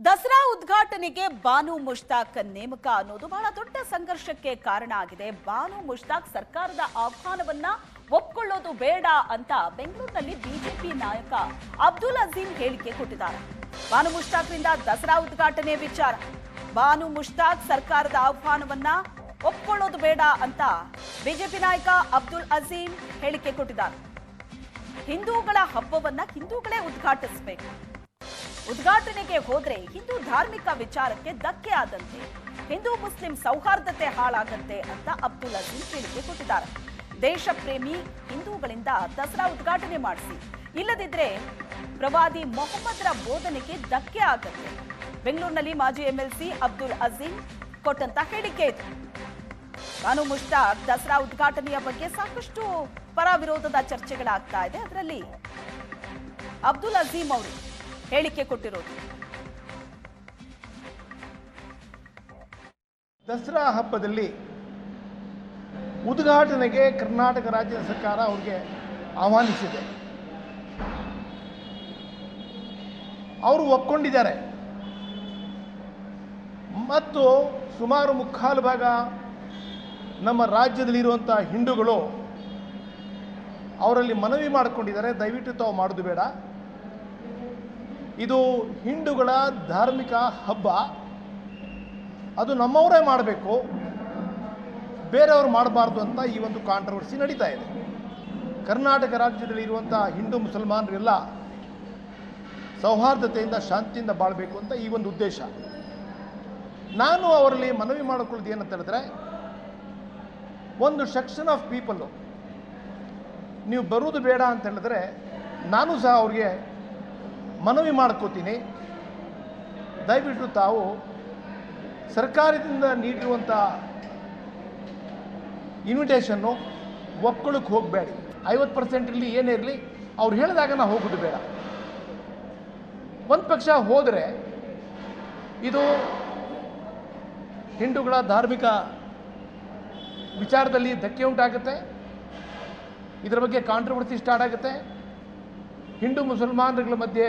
ದಸರಾ ಉದ್ಘಾಟನೆಗೆ ಬಾನು ಮುಷ್ತಾಕ್ ನೇಮಕ ಅನ್ನೋದು ಬಹಳ ದೊಡ್ಡ ಸಂಘರ್ಷಕ್ಕೆ ಕಾರಣ ಆಗಿದೆ. ಬಾನು ಮುಷ್ತಾಕ್ ಸರ್ಕಾರದ ಆಹ್ವಾನವನ್ನ ಒಪ್ಪಿಕೊಳ್ಳೋದು ಬೇಡ ಅಂತ ಬೆಂಗಳೂರಿನಲ್ಲಿ ಬಿಜೆಪಿ ನಾಯಕ ಅಬ್ದುಲ್ ಅಜೀಂ ಹೇಳಿಕೆ ಕೊಟ್ಟಿದ್ದಾರೆ. ಬಾನು ಮುಷ್ತಾಕ್ರಿಂದ ದಸರಾ ಉದ್ಘಾಟನೆ ವಿಚಾರ, ಬಾನು ಮುಷ್ತಾಕ್ ಸರ್ಕಾರದ ಆಹ್ವಾನವನ್ನ ಒಪ್ಪಿಕೊಳ್ಳೋದು ಬೇಡ ಅಂತ ಬಿಜೆಪಿ ನಾಯಕ ಅಬ್ದುಲ್ ಅಜೀಂ ಹೇಳಿಕೆ ಕೊಟ್ಟಿದ್ದಾರೆ. ಹಿಂದೂಗಳ ಹಬ್ಬವನ್ನ ಹಿಂದೂಗಳೇ ಉದ್ಘಾಟಿಸಬೇಕು, ಉದ್ಘಾಟನೆಗೆ ಹೋದ್ರೆ ಹಿಂದೂ ಧಾರ್ಮಿಕ ವಿಚಾರಕ್ಕೆ ಧಕ್ಕೆ ಆದಂತೆ, ಹಿಂದೂ ಮುಸ್ಲಿಂ ಸೌಹಾರ್ದತೆ ಹಾಳಾಗತ್ತೆ ಅಂತ ಅಬ್ದುಲ್ ಅಜೀಂ ಹೇಳಿಕೆ ಕೊಟ್ಟಿದ್ದಾರೆ. ದೇಶ ಪ್ರೇಮಿ ಹಿಂದೂಗಳಿಂದ ದಸರಾ ಉದ್ಘಾಟನೆ ಮಾಡಿಸಿ, ಇಲ್ಲದಿದ್ರೆ ಪ್ರವಾದಿ ಮೊಹಮ್ಮದರ ಬೋಧನೆಗೆ ಧಕ್ಕೆ ಆಗತ್ತೆ. ಬೆಂಗಳೂರಿನಲ್ಲಿ ಮಾಜಿ ಎಂಎಲ್ಸಿ ಅಬ್ದುಲ್ ಅಜೀಂ ಕೊಟ್ಟಂತ ಹೇಳಿಕೆ ಇದು. ಬಾನು ಮುಷ್ತಾಕ್ ದಸರಾ ಉದ್ಘಾಟನೆಯ ಬಗ್ಗೆ ಸಾಕಷ್ಟು ಪರ ವಿರೋಧದ ಚರ್ಚೆಗಳಾಗ್ತಾ ಇದೆ. ಅದರಲ್ಲಿ ಅಬ್ದುಲ್ ಅಜೀಂ ಅವರು ಹೇಳಿಕೆ ಕೊಟ್ಟಿರೋದು, ದಸರಾ ಹಬ್ಬದಲ್ಲಿ ಉದ್ಘಾಟನೆಗೆ ಕರ್ನಾಟಕ ರಾಜ್ಯ ಸರ್ಕಾರ ಅವರಿಗೆ ಆಹ್ವಾನಿಸಿದೆ. ಅವರು ಒಪ್ಕೊಂಡಿದ್ದಾರೆ ಮತ್ತು ಸುಮಾರು ಮುಕ್ಕಾಲು ಭಾಗ ನಮ್ಮ ರಾಜ್ಯದಲ್ಲಿರುವಂಥ ಹಿಂದೂಗಳು ಅವರಲ್ಲಿ ಮನವಿ ಮಾಡಿಕೊಂಡಿದ್ದಾರೆ, ದಯವಿಟ್ಟು ತಾವು ಮಾಡೋದು ಬೇಡ, ಇದು ಹಿಂದೂಗಳ ಧಾರ್ಮಿಕ ಹಬ್ಬ, ಅದು ನಮ್ಮವರೇ ಮಾಡಬೇಕು, ಬೇರೆಯವರು ಮಾಡಬಾರ್ದು ಅಂತ ಈ ಒಂದು ಕಾಂಟ್ರವರ್ಸಿ ನಡೀತಾ ಇದೆ. ಕರ್ನಾಟಕ ರಾಜ್ಯದಲ್ಲಿರುವಂಥ ಹಿಂದೂ ಮುಸಲ್ಮಾನರೆಲ್ಲ ಸೌಹಾರ್ದತೆಯಿಂದ ಶಾಂತಿಯಿಂದ ಬಾಳಬೇಕು ಅಂತ ಈ ಒಂದು ಉದ್ದೇಶ. ನಾನು ಅವರಲ್ಲಿ ಮನವಿ ಮಾಡಿಕೊಳ್ಳೋದು ಏನಂತ ಹೇಳಿದ್ರೆ, ಒಂದು ಸೆಕ್ಷನ್ ಆಫ್ ಪೀಪಲ್ಲು ನೀವು ಬರುವುದು ಬೇಡ ಅಂತ ಹೇಳಿದ್ರೆ ನಾನು ಸಹ ಅವ್ರಿಗೆ ಮನವಿ ಮಾಡ್ಕೋತೀನಿ, ದಯವಿಟ್ಟು ತಾವು ಸರ್ಕಾರದಿಂದ ನೀಡಿರುವಂಥ ಇನ್ವಿಟೇಷನ್ನು ಒಪ್ಕೊಳ್ಳೋಕ್ಕೆ ಹೋಗಬೇಡಿ. 50% ಇರಲಿ ಏನೇ ಇರಲಿ, ಅವ್ರು ಹೇಳಿದಾಗ ನಾವು ಹೋಗೋದು ಬೇಡ. ಒಂದು ಪಕ್ಷ ಹೋದರೆ ಇದು ಹಿಂದೂಗಳ ಧಾರ್ಮಿಕ ವಿಚಾರದಲ್ಲಿ ಧಕ್ಕೆ ಉಂಟಾಗುತ್ತೆ, ಇದರ ಬಗ್ಗೆ ಕಾಂಟ್ರವರ್ಸಿ ಸ್ಟಾರ್ಟ್ ಆಗುತ್ತೆ, ಹಿಂದೂ ಮುಸಲ್ಮಾನರುಗಳ ಮಧ್ಯೆ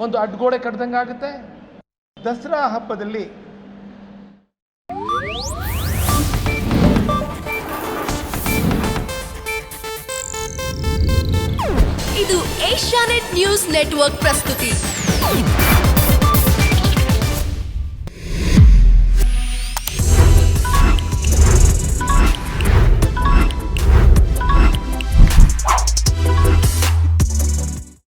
ಒಂದು ಅಡ್ಗೋಡೆ ಕಟ್ಟದಂಗೆ ಆಗುತ್ತೆ. ದಸರಾ ಹಬ್ಬದಲ್ಲಿ ಇದು ಏಷ್ಯಾನೆಟ್ ನ್ಯೂಸ್ ನೆಟ್ವರ್ಕ್ ಪ್ರಸ್ತುತಿ.